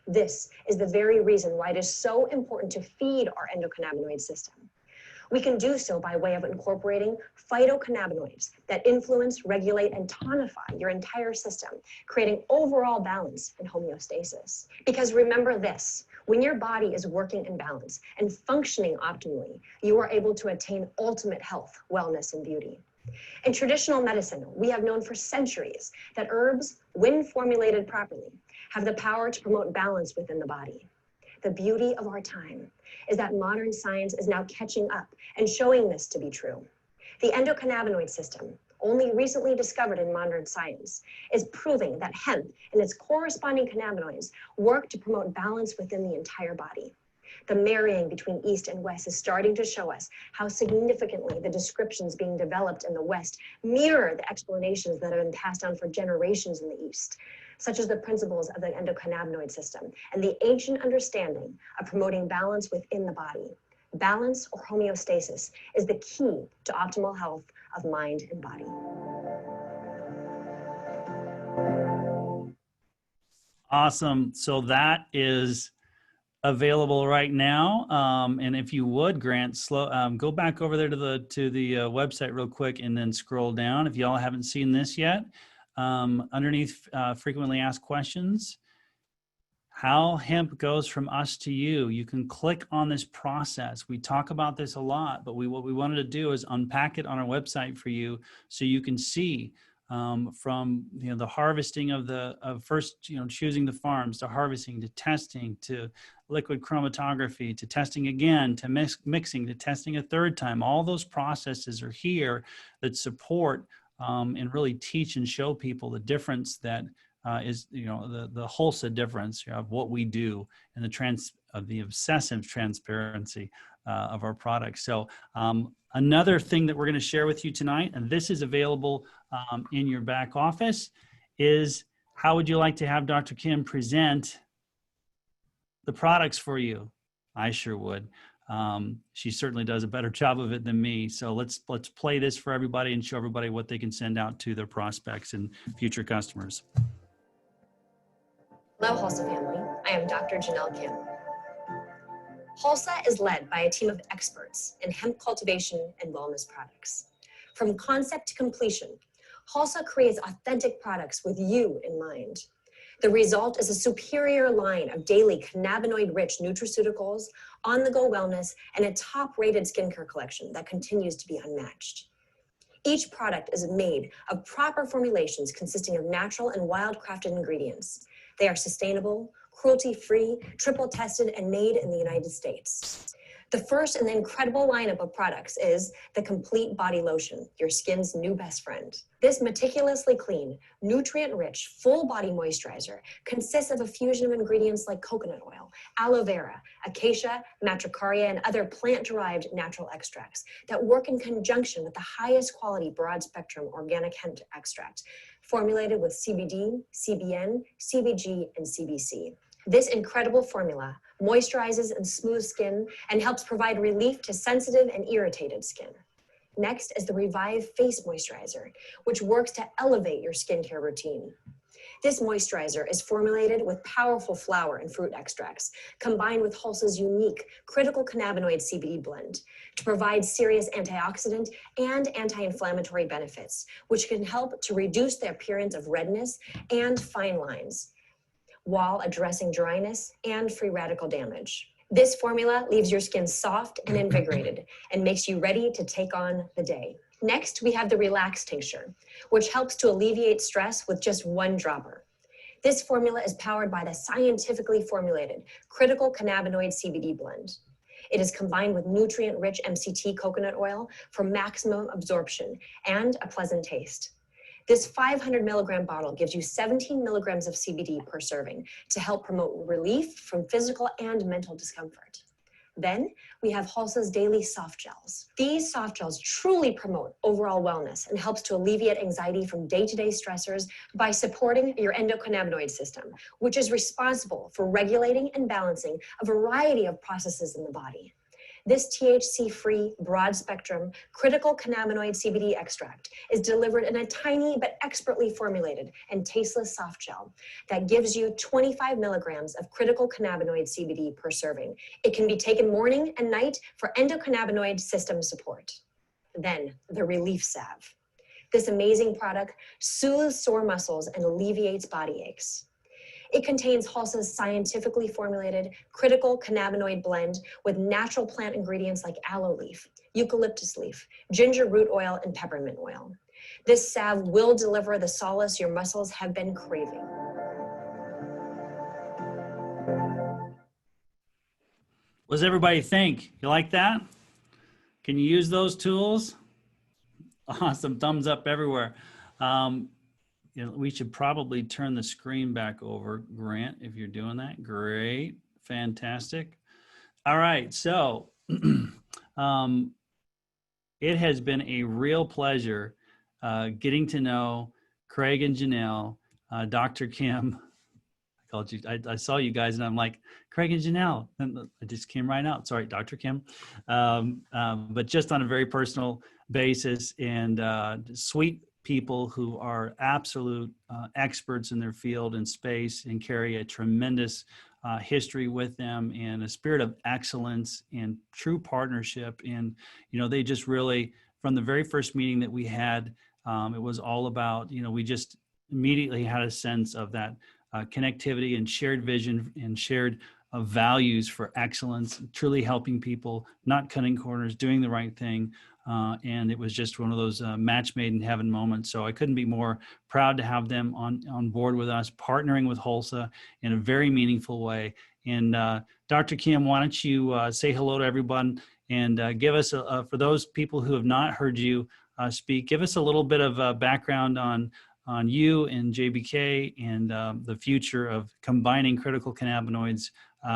This is the very reason why it is so important to feed our endocannabinoid system. We can do so by way of incorporating phytocannabinoids that influence, regulate, and tonify your entire system, creating overall balance and homeostasis. Because remember this, when your body is working in balance and functioning optimally, you are able to attain ultimate health, wellness, and beauty. In traditional medicine, we have known for centuries that herbs, when formulated properly, have the power to promote balance within the body. The beauty of our time is that modern science is now catching up and showing this to be true. The endocannabinoid system, only recently discovered in modern science, is proving that hemp and its corresponding cannabinoids work to promote balance within the entire body. The marrying between East and West is starting to show us how significantly the descriptions being developed in the West mirror the explanations that have been passed down for generations in the East, such as the principles of the endocannabinoid system and the ancient understanding of promoting balance within the body. Balance, or homeostasis, is the key to optimal health of mind and body. Awesome. So that is available right now. And if you would, Grant, go back over there to the website real quick and then scroll down. If y'all haven't seen this yet, underneath frequently asked questions, how hemp goes from us to you. You can click on this process. We talk about this a lot, but what we wanted to do is unpack it on our website for you so you can see from the harvesting of first choosing the farms, to harvesting, to testing, to liquid chromatography, to testing again, to mixing, to testing a third time. All those processes are here that support and really teach and show people the difference that is the Hulsa difference of what we do and the obsessive transparency of our products. So another thing that we're going to share with you tonight, and this is available in your back office, is how would you like to have Dr. Kim present the products for you? I sure would. She certainly does a better job of it than me. So let's play this for everybody and show everybody what they can send out to their prospects and future customers. Hello, Hulsa family. I am Dr. Janelle Kim. Hulsa is led by a team of experts in hemp cultivation and wellness products. From concept to completion, Hulsa creates authentic products with you in mind. The result is a superior line of daily cannabinoid-rich nutraceuticals, on-the-go wellness, and a top-rated skincare collection that continues to be unmatched. Each product is made of proper formulations consisting of natural and wild-crafted ingredients. They are sustainable, cruelty-free, triple-tested, and made in the United States. The first in the incredible lineup of products is the Complete Body Lotion, your skin's new best friend. This meticulously clean, nutrient-rich, full-body moisturizer consists of a fusion of ingredients like coconut oil, aloe vera, acacia, matricaria, and other plant-derived natural extracts that work in conjunction with the highest quality broad-spectrum organic hemp extract, formulated with CBD, CBN, CBG, and CBC. This incredible formula moisturizes and smooths skin and helps provide relief to sensitive and irritated skin. Next is the Revive Face Moisturizer, which works to elevate your skincare routine. This moisturizer is formulated with powerful flower and fruit extracts, combined with Hulsa's unique critical cannabinoid CBD blend to provide serious antioxidant and anti-inflammatory benefits, which can help to reduce the appearance of redness and fine lines, while addressing dryness and free radical damage. This formula leaves your skin soft and invigorated and makes you ready to take on the day. Next, we have the Relax Tincture, which helps to alleviate stress with just one dropper. This formula is powered by the scientifically formulated critical cannabinoid CBD blend. It is combined with nutrient-rich MCT coconut oil for maximum absorption and a pleasant taste. This 500 milligram bottle gives you 17 milligrams of CBD per serving to help promote relief from physical and mental discomfort. Then we have Hulsa's Daily Soft Gels. These soft gels truly promote overall wellness and helps to alleviate anxiety from day-to-day stressors by supporting your endocannabinoid system, which is responsible for regulating and balancing a variety of processes in the body. This THC-free, broad-spectrum, critical cannabinoid CBD extract is delivered in a tiny but expertly formulated and tasteless soft gel that gives you 25 milligrams of critical cannabinoid CBD per serving. It can be taken morning and night for endocannabinoid system support. Then, the Relief Salve. This amazing product soothes sore muscles and alleviates body aches. It contains Hulsa's scientifically formulated critical cannabinoid blend with natural plant ingredients like aloe leaf, eucalyptus leaf, ginger root oil, and peppermint oil. This salve will deliver the solace your muscles have been craving. What does everybody think? You like that? Can you use those tools? Awesome, thumbs up everywhere. We should probably turn the screen back over, Grant, if you're doing that. Great, fantastic. All right, so it has been a real pleasure getting to know Craig and Janelle, Dr. Kim. I called you. I saw you guys, and I'm like, Craig and Janelle. And it just came right out. Sorry, Dr. Kim. But just on a very personal basis, and sweet people who are absolute experts in their field and space and carry a tremendous history with them and a spirit of excellence and true partnership. And, they just really, from the very first meeting that we had, it was all about, we just immediately had a sense of that connectivity and shared vision and shared values for excellence, truly helping people, not cutting corners, doing the right thing. And it was just one of those match made in heaven moments. So I couldn't be more proud to have them on board with us, partnering with Hulsa in a very meaningful way. And Dr. Kim, why don't you say hello to everyone and give us, for those people who have not heard you speak, give us a little bit of background on you and JBK and the future of combining critical cannabinoids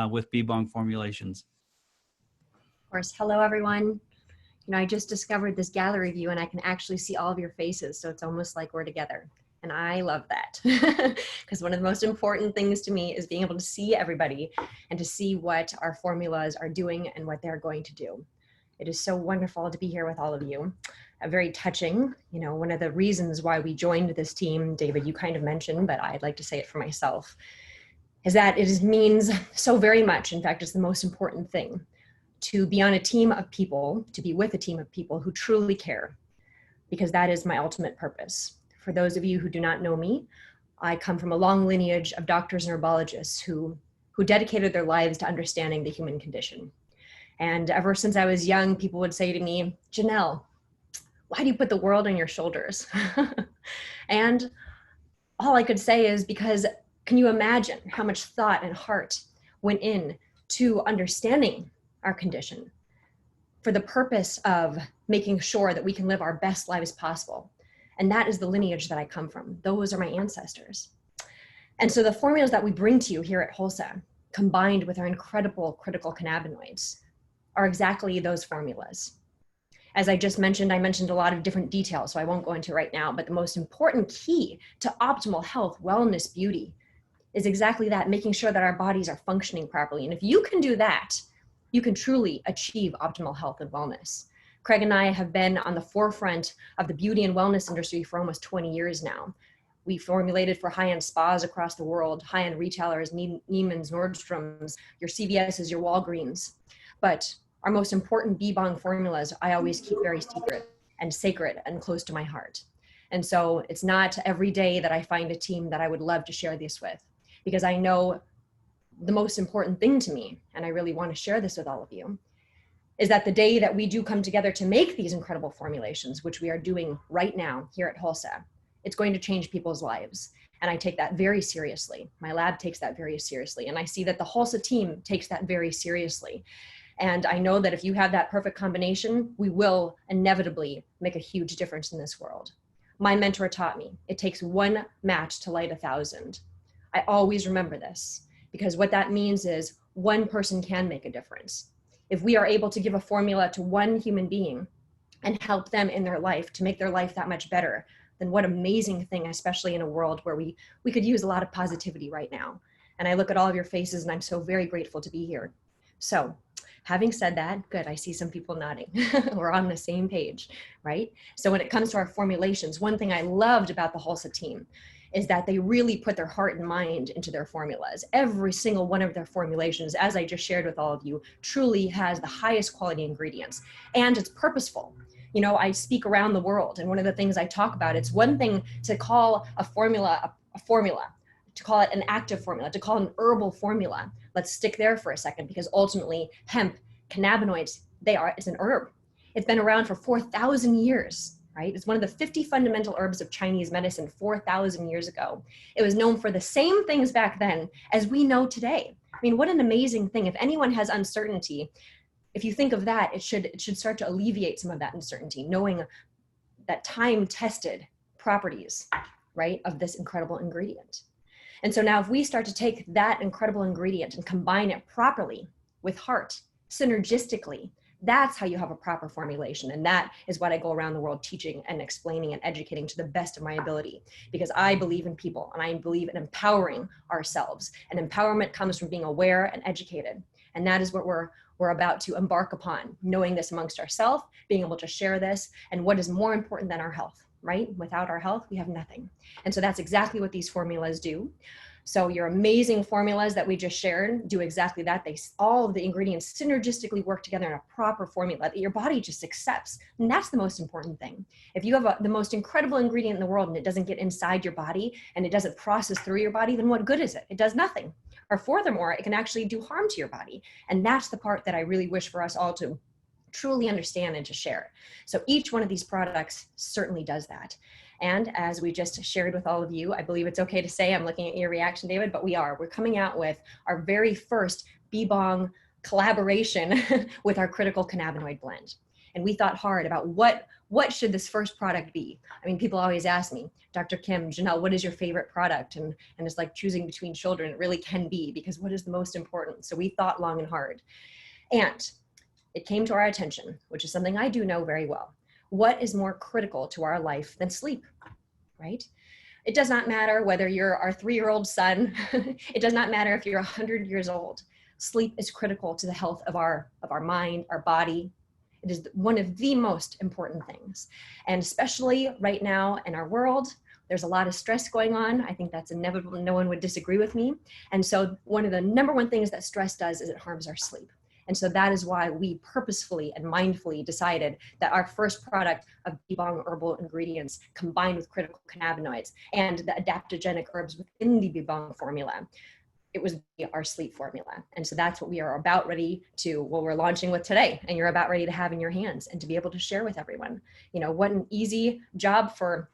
with B-Bong formulations. Of course. Hello, everyone. I just discovered this gallery view and I can actually see all of your faces. So it's almost like we're together. And I love that because one of the most important things to me is being able to see everybody and to see what our formulas are doing and what they're going to do. It is so wonderful to be here with all of you. Very touching. One of the reasons why we joined this team, David, you kind of mentioned, but I'd like to say it for myself, is that it means so very much. In fact, it's the most important thing to be on a team of people, to be with a team of people who truly care, because that is my ultimate purpose. For those of you who do not know me, I come from a long lineage of doctors and herbologists who dedicated their lives to understanding the human condition. And ever since I was young, people would say to me, Janelle, why do you put the world on your shoulders? And all I could say is because, can you imagine how much thought and heart went in to understanding our condition for the purpose of making sure that we can live our best lives possible? And that is the lineage that I come from. Those are my ancestors. And so the formulas that we bring to you here at Hulsa, combined with our incredible critical cannabinoids, are exactly those formulas. As I just mentioned, I mentioned a lot of different details, so I won't go into right now, but the most important key to optimal health, wellness, beauty is exactly that, making sure that our bodies are functioning properly. And if you can do that, you can truly achieve optimal health and wellness. Craig and I have been on the forefront of the beauty and wellness industry for almost 20 years now. We formulated for high-end spas across the world, high-end retailers, Neiman's, Nordstrom's, your CVS's, your Walgreens. But our most important B-Bong formulas, I always keep very secret and sacred and close to my heart. And so it's not every day that I find a team that I would love to share this with, because I know the most important thing to me, and I really want to share this with all of you, is that the day that we do come together to make these incredible formulations, which we are doing right now here at Hulsa, it's going to change people's lives. And I take that very seriously. My lab takes that very seriously. And I see that the Hulsa team takes that very seriously. And I know that if you have that perfect combination, we will inevitably make a huge difference in this world. My mentor taught me, it takes one match to light 1,000. I always remember this, because what that means is one person can make a difference. If we are able to give a formula to one human being and help them in their life to make their life that much better, then what amazing thing, especially in a world where we could use a lot of positivity right now. And I look at all of your faces and I'm so very grateful to be here. So having said that, good, I see some people nodding. We're on the same page, right? So when it comes to our formulations, one thing I loved about the Hulsa team is that they really put their heart and mind into their formulas. Every single one of their formulations, as I just shared with all of you, truly has the highest quality ingredients, and it's purposeful. You know, I speak around the world, and one of the things I talk about, it's one thing to call a formula a formula, to call it an active formula, to call it an herbal formula. Let's stick there for a second, because ultimately hemp, cannabinoids, it's an herb. It's been around for 4,000 years, right? It's one of the 50 fundamental herbs of Chinese medicine 4,000 years ago. It was known for the same things back then as we know today. I mean, what an amazing thing. If anyone has uncertainty, if you think of that, it should start to alleviate some of that uncertainty, knowing that time-tested properties, right, of this incredible ingredient. And so now if we start to take that incredible ingredient and combine it properly with heart, synergistically, that's how you have a proper formulation. And that is what I go around the world teaching and explaining and educating to the best of my ability, because I believe in people and I believe in empowering ourselves. And empowerment comes from being aware and educated. And that is what we're about to embark upon, knowing this amongst ourselves, being able to share this, and what is more important than our health, right? Without our health, we have nothing. And so that's exactly what these formulas do. So your amazing formulas that we just shared do exactly that. All of the ingredients synergistically work together in a proper formula that your body just accepts. And that's the most important thing. If you have the most incredible ingredient in the world and it doesn't get inside your body and it doesn't process through your body, then what good is it? It does nothing. Or furthermore, it can actually do harm to your body. And that's the part that I really wish for us all to truly understand and to share. So each one of these products certainly does that. And as we just shared with all of you, I believe it's okay to say, I'm looking at your reaction, David, but we're coming out with our very first B-Bong collaboration with our critical cannabinoid blend. And we thought hard about what should this first product be? I mean, people always ask me, Dr. Kim, Janelle, what is your favorite product? And it's like choosing between children. It really can be, because what is the most important? So we thought long and hard. And it came to our attention, which is something I do know very well. What is more critical to our life than sleep, right? It does not matter whether you're our 3-year-old son. It does not matter if you're 100 years old. Sleep is critical to the health of our mind, our body. It is one of the most important things. And especially right now in our world, there's a lot of stress going on. I think that's inevitable. No one would disagree with me. And so one of the number one things that stress does is it harms our sleep. And so that is why we purposefully and mindfully decided that our first product of B-Bong herbal ingredients combined with critical cannabinoids and the adaptogenic herbs within the B-Bong formula, it was our sleep formula. And so that's what we are about ready to, we're launching with today, and you're about ready to have in your hands and to be able to share with everyone. You know, what an easy job for,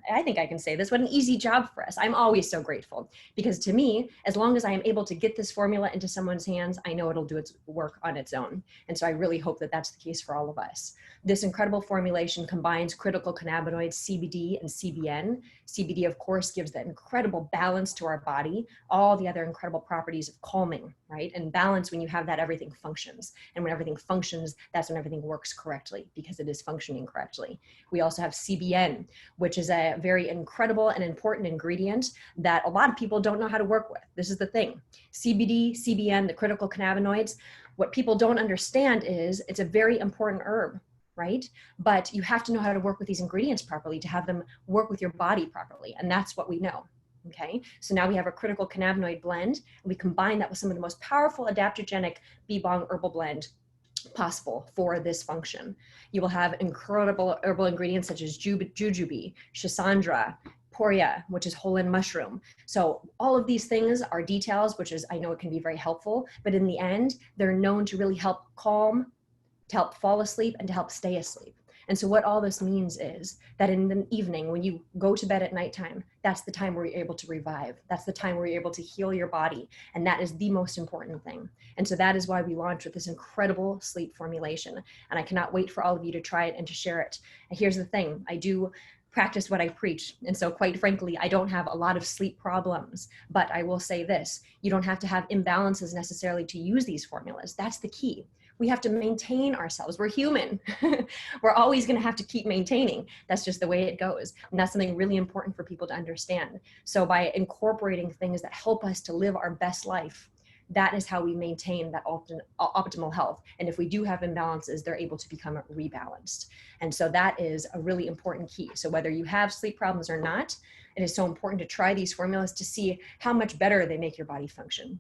I think I can say this, what an easy job for us. I'm always so grateful, because to me, as long as I am able to get this formula into someone's hands, I know it'll do its work on its own. And so I really hope that that's the case for all of us. This incredible formulation combines critical cannabinoids, CBD and CBN. CBD, of course, gives that incredible balance to our body, all the other incredible properties of calming, right? And balance, when you have that, everything functions. And when everything functions, that's when everything works correctly, because it is functioning correctly. We also have CBN, which is a very incredible and important ingredient that a lot of people don't know how to work with. This is the thing. CBD, CBN, the critical cannabinoids, what people don't understand is it's a very important herb. right? But you have to know how to work with these ingredients properly to have them work with your body properly. And that's what we know. Okay, so now we have a critical cannabinoid blend, and we combine that with some of the most powerful adaptogenic bee bong herbal blend possible for this function. You will have incredible herbal ingredients such as jujube, schisandra, poria, which is whole-in mushroom. So all of these things are details, which is, I know it can be very helpful, but in the end, they're known to really help calm, to help fall asleep, and to help stay asleep. And so what all this means is that in the evening, when you go to bed at nighttime, that's the time where you're able to revive. That's the time where you're able to heal your body. And that is the most important thing. And so that is why we launched with this incredible sleep formulation. And I cannot wait for all of you to try it and to share it. And here's the thing, I do practice what I preach. And so quite frankly, I don't have a lot of sleep problems, but I will say this, you don't have to have imbalances necessarily to use these formulas. That's the key. We have to maintain ourselves. We're human. We're always going to have to keep maintaining. That's just the way it goes. And that's something really important for people to understand. So by incorporating things that help us to live our best life, that is how we maintain that optimal health. And if we do have imbalances, they're able to become rebalanced. And so that is a really important key. So whether you have sleep problems or not, it is so important to try these formulas to see how much better they make your body function.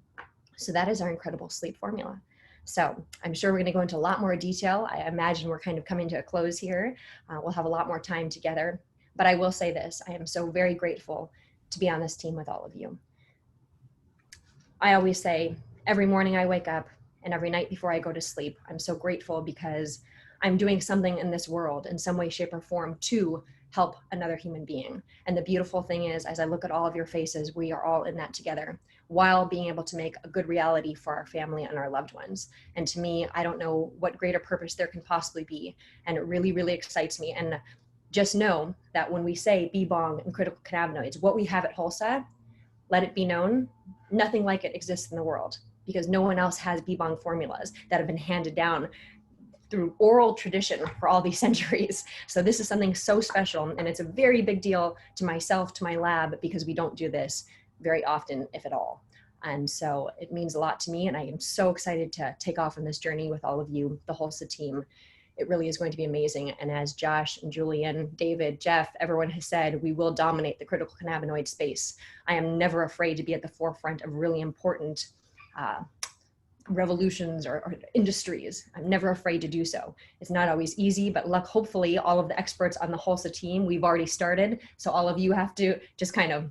So that is our incredible sleep formula. So I'm sure we're going to go into a lot more detail. I imagine we're kind of coming to a close here. We'll have a lot more time together. But I will say this, I am so very grateful to be on this team with all of you. I always say every morning I wake up and every night before I go to sleep, I'm so grateful because I'm doing something in this world in some way, shape, or form to help another human being. And the beautiful thing is, as I look at all of your faces, we are all in that together while being able to make a good reality for our family and our loved ones. And to me, I don't know what greater purpose there can possibly be. And it really, really excites me. And just know that when we say bee bong and critical cannabinoids, what we have at Hulsa, let it be known, nothing like it exists in the world, because no one else has bee bong formulas that have been handed down through oral tradition for all these centuries. So this is something so special, and it's a very big deal to myself, to my lab, because we don't do this very often, if at all. And so it means a lot to me, and I am so excited to take off on this journey with all of you, the Hulsa team. It really is going to be amazing. And as Josh and Julian, David, Jeff, everyone has said, we will dominate the critical cannabinoid space. I am never afraid to be at the forefront of really important revolutions or industries. I'm never afraid to do so. It's not always easy, but hopefully all of the experts on the Hulsa team, we've already started. So all of you have to just kind of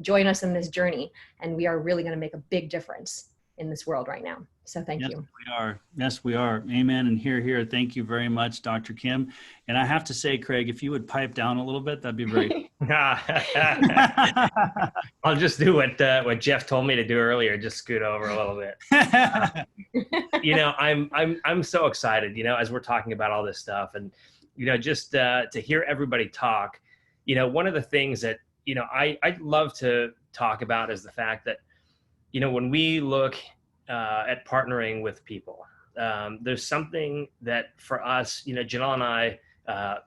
join us in this journey, and we are really going to make a big difference in this world right now. So thank you. We are. Yes, we are. Amen. And here. Thank you very much, Dr. Kim. And I have to say, Craig, if you would pipe down a little bit, that'd be very. I'll just do what Jeff told me to do earlier. Just scoot over a little bit. I'm so excited. As we're talking about all this stuff, and just to hear everybody talk. One of the things that I love to talk about is the fact that when we look at partnering with people, there's something that for us, Janelle and I,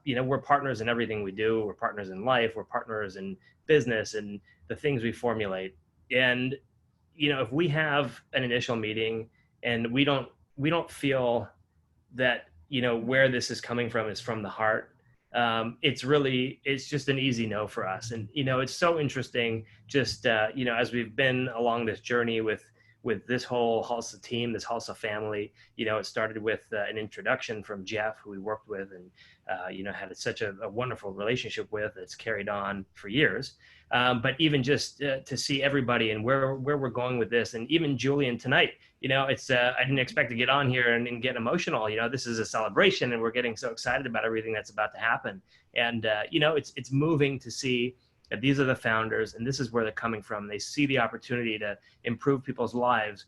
we're partners in everything we do. We're partners in life. We're partners in business and the things we formulate. And, if we have an initial meeting and we don't feel that, where this is coming from is from the heart, it's just an easy no for us. And, it's so interesting just, as we've been along this journey with this whole Hulsa team, this Hulsa family, it started with an introduction from Jeff, who we worked with and, had such a wonderful relationship with. It's carried on for years. But even just to see everybody and where we're going with this, and even Julian tonight, it's I didn't expect to get on here and get emotional. This is a celebration, and we're getting so excited about everything that's about to happen. And it's moving to see that these are the founders, and this is where they're coming from. They see the opportunity to improve people's lives,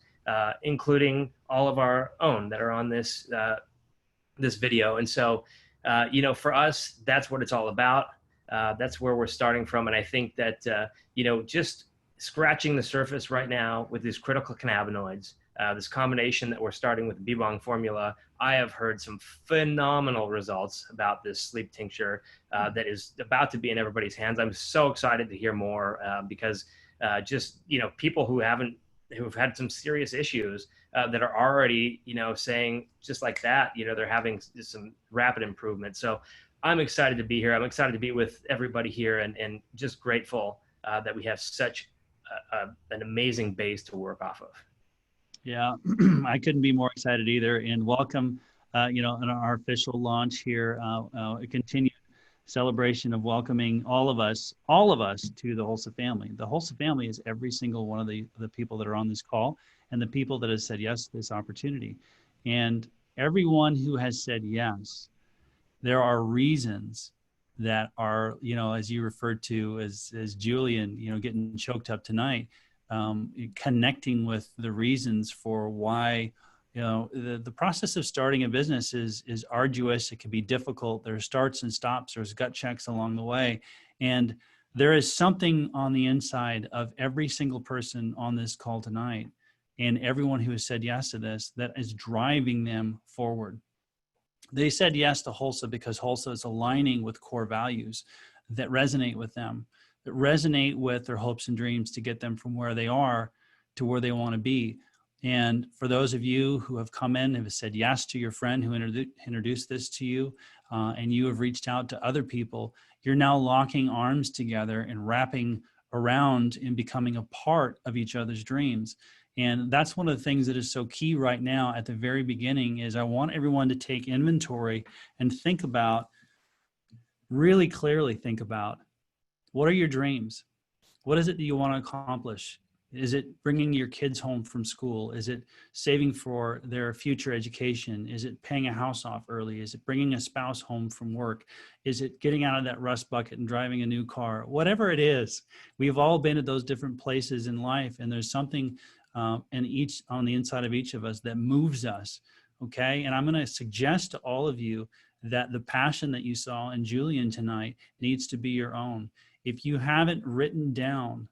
including all of our own that are on this this video. And so, for us, that's what it's all about. That's where we're starting from. And I think that, just scratching the surface right now with these critical cannabinoids, this combination that we're starting with the bee bong formula, I have heard some phenomenal results about this sleep tincture that is about to be in everybody's hands. I'm so excited to hear more because just, people who haven't who've had some serious issues that are already, saying just like that, they're having some rapid improvement. So I'm excited to be here. I'm excited to be with everybody here, and just grateful that we have such an amazing base to work off of. Yeah, I couldn't be more excited either. And welcome, in our official launch here, a continued celebration of welcoming all of us to the Hulsa family. The Hulsa family is every single one of the people that are on this call and the people that have said yes to this opportunity. And everyone who has said yes, there are reasons that are, as you referred to as Julian, getting choked up tonight, connecting with the reasons for why, the process of starting a business is arduous. It can be difficult. There are starts and stops. There's gut checks along the way. And there is something on the inside of every single person on this call tonight and everyone who has said yes to this that is driving them forward. They said yes to Hulsa because Hulsa is aligning with core values that resonate with them, that resonate with their hopes and dreams to get them from where they are to where they want to be. And for those of you who have come in and have said yes to your friend who introduced this to you, and you have reached out to other people, you're now locking arms together and wrapping around and becoming a part of each other's dreams. And that's one of the things that is so key right now at the very beginning is I want everyone to take inventory and think about, really clearly think about, what are your dreams? What is it that you want to accomplish? Is it bringing your kids home from school? Is it saving for their future education? Is it paying a house off early? Is it bringing a spouse home from work? Is it getting out of that rust bucket and driving a new car? Whatever it is, we've all been at those different places in life, and there's something on the inside of each of us that moves us, okay? And I'm going to suggest to all of you that the passion that you saw in Julian tonight needs to be your own. If you haven't written down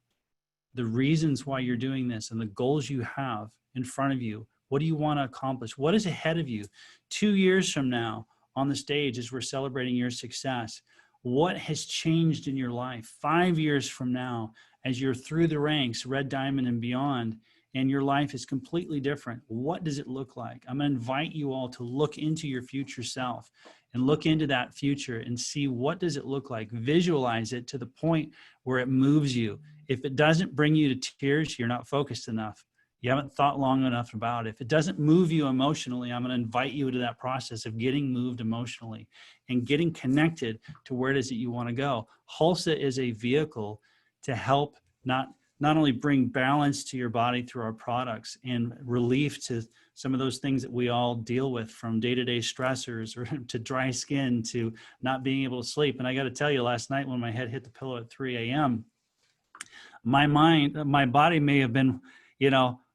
the reasons why you're doing this and the goals you have in front of you, what do you want to accomplish? What is ahead of you? 2 years from now on the stage as we're celebrating your success, what has changed in your life? 5 years from now, as you're through the ranks, Red Diamond and beyond, and your life is completely different, what does it look like? I'm going to invite you all to look into your future self and look into that future and see what does it look like. Visualize it to the point where it moves you. If it doesn't bring you to tears, you're not focused enough. You haven't thought long enough about it. If it doesn't move you emotionally, I'm going to invite you to that process of getting moved emotionally and getting connected to where it is that you want to go. Hulsa is a vehicle to help not only bring balance to your body through our products and relief to some of those things that we all deal with, from day-to-day stressors or to dry skin to not being able to sleep. And I got to tell you, last night when my head hit the pillow at 3 a.m., my body may have been,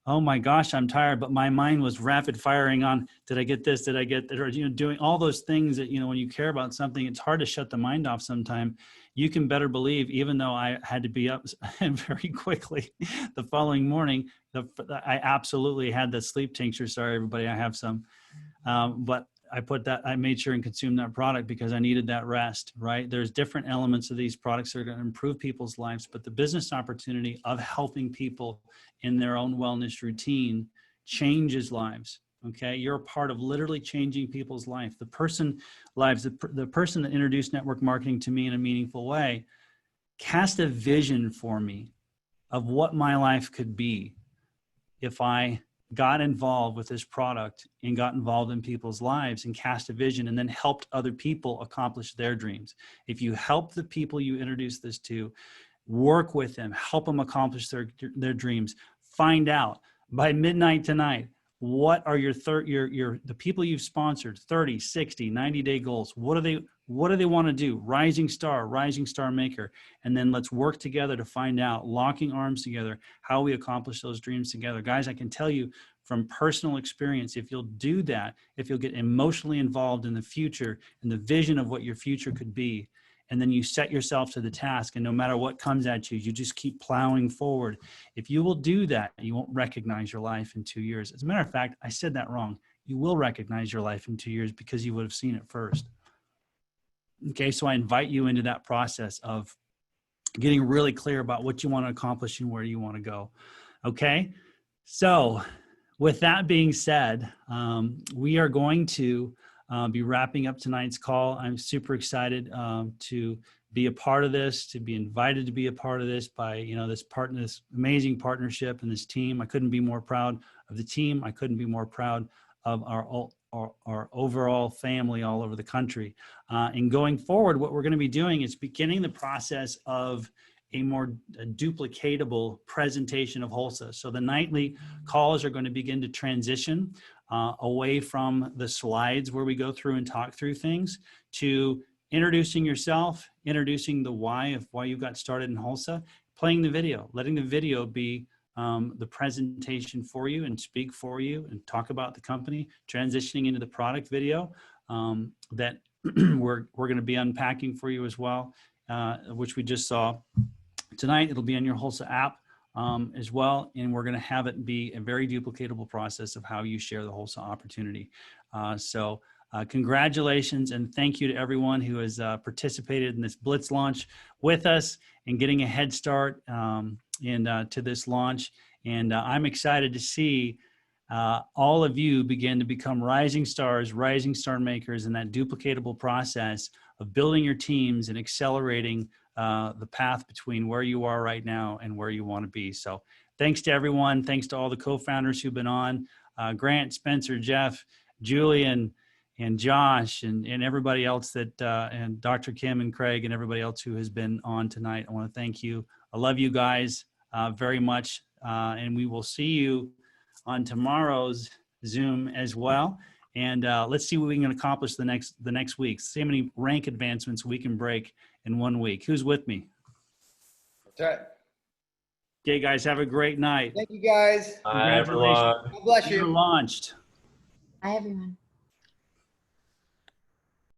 oh my gosh, I'm tired, but my mind was rapid firing on, did I get this? Did I get that? Or, doing all those things that, when you care about something, it's hard to shut the mind off sometime. You can better believe, even though I had to be up very quickly the following morning, I absolutely had the sleep tincture. Sorry, everybody, I have some. But I made sure and consumed that product because I needed that rest, right? There's different elements of these products that are going to improve people's lives, but the business opportunity of helping people in their own wellness routine changes lives. Okay. You're a part of literally changing people's life. The person that introduced network marketing to me in a meaningful way cast a vision for me of what my life could be if I got involved with this product and got involved in people's lives and cast a vision and then helped other people accomplish their dreams. If you help the people you introduce this to, work with them, help them accomplish their dreams, find out by midnight tonight, what are the people you've sponsored, 30, 60, 90-day goals? What do they want to do? Rising star maker. And then let's work together to find out, locking arms together, how we accomplish those dreams together. Guys, I can tell you from personal experience, if you'll do that, if you'll get emotionally involved in the future and the vision of what your future could be, and then you set yourself to the task, and no matter what comes at you, you just keep plowing forward. If you will do that, you won't recognize your life in 2 years. As a matter of fact, I said that wrong. You will recognize your life in 2 years because you would have seen it first. Okay, so I invite you into that process of getting really clear about what you want to accomplish and where you want to go. Okay, So with that being said, we are going to be wrapping up tonight's call. I'm super excited to be a part of this, to be invited to be a part of this by, this amazing partnership and this team. I couldn't be more proud of the team. I couldn't be more proud of our overall family all over the country. And going forward, what we're going to be doing is beginning the process of a more duplicatable presentation of Hulsa. So the nightly calls are going to begin to transition away from the slides where we go through and talk through things to introducing yourself, introducing the why of why you got started in Hulsa, playing the video, letting the video be the presentation for you and speak for you and talk about the company, transitioning into the product video that we're going to be unpacking for you as well, which we just saw tonight. It'll be on your Hulsa app as well, and we're going to have it be a very duplicatable process of how you share the Hulsa opportunity. So congratulations and thank you to everyone who has participated in this Blitz launch with us and getting a head start to this launch. And I'm excited to see all of you begin to become rising stars, rising star makers in that duplicatable process of building your teams and accelerating the path between where you are right now and where you want to be. So thanks to everyone. Thanks to all the co-founders who've been on, Grant, Spencer, Jeff, Julian, and Josh, and everybody else that, and Dr. Kim and Craig and everybody else who has been on tonight. I want to thank you. I love you guys very much. And we will see you on tomorrow's Zoom as well. And let's see what we can accomplish the next week. See how many rank advancements we can break in 1 week. Who's with me? That's right. Okay, guys, have a great night. Thank you, guys. Bye, everyone. God bless you. You're launched. Bye, everyone.